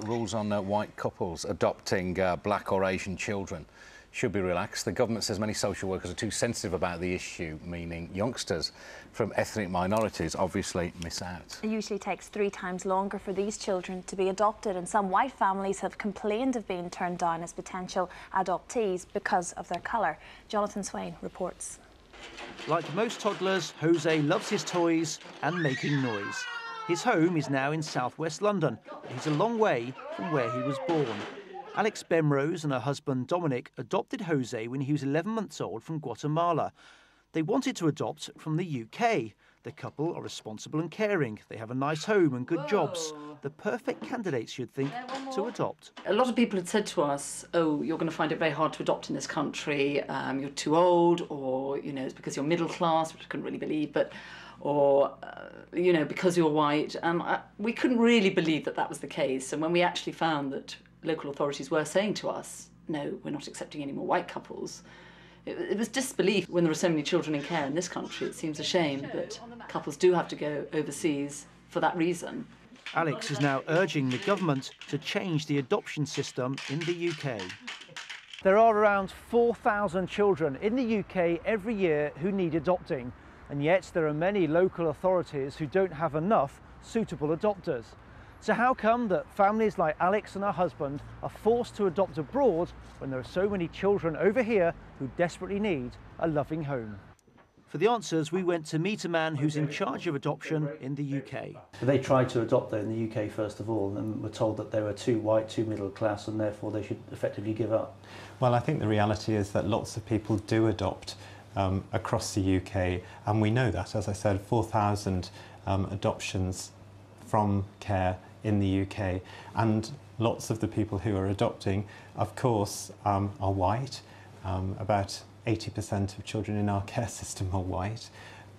Rules on white couples adopting black or Asian children should be relaxed. The government says many social workers are too sensitive about the issue, meaning youngsters from ethnic minorities obviously miss out. It usually takes 3 times longer for these children to be adopted, and some white families have complained of being turned down as potential adoptees because of their colour. Jonathan Swain reports. Like most toddlers, Jose loves his toys and making noise. His home is now in southwest London, but he's a long way from where he was born. Alex Bemrose and her husband Dominic adopted Jose when he was 11 months old from Guatemala. They wanted to adopt from the UK. The couple are responsible and caring. They have a nice home and good jobs. The perfect candidates, you'd think, to adopt. A lot of people had said to us, oh, you're going to find it very hard to adopt in this country. You're too old, or, you know, it's because you're middle class, which I couldn't really believe, but, or, you know, because you're white. We couldn't really believe that that was the case. And when we actually found that local authorities were saying to us, no, we're not accepting any more white couples, it was disbelief. When there are so many children in care in this country, it seems a shame that couples do have to go overseas for that reason. Alex is now urging the government to change the adoption system in the UK. There are around 4,000 children in the UK every year who need adopting, and yet there are many local authorities who don't have enough suitable adopters. So how come that families like Alex and her husband are forced to adopt abroad when there are so many children over here who desperately need a loving home? For the answers, we went to meet a man who's in charge of adoption in the UK. They tried to adopt there in the UK first of all, and were told that they were too white, too middle class, and therefore they should effectively give up. Well, I think the reality is that lots of people do adopt across the UK, and we know that. As I said, 4,000 adoptions from care in the UK, and lots of the people who are adopting, of course, are white. About 80% of children in our care system are white,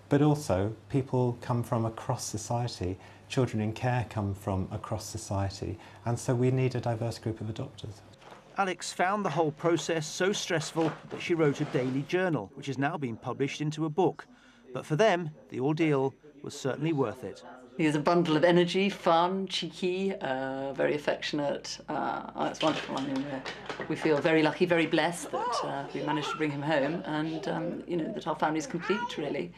but also people come from across society. Children in care come from across society, and so we need a diverse group of adopters. Alex found the whole process so stressful that she wrote a daily journal, which has now been published into a book. But for them, the ordeal was certainly worth it. He's a bundle of energy, fun, cheeky, very affectionate. It's wonderful. I mean, we feel very lucky, very blessed that we managed to bring him home, and you know, that our family's complete, really.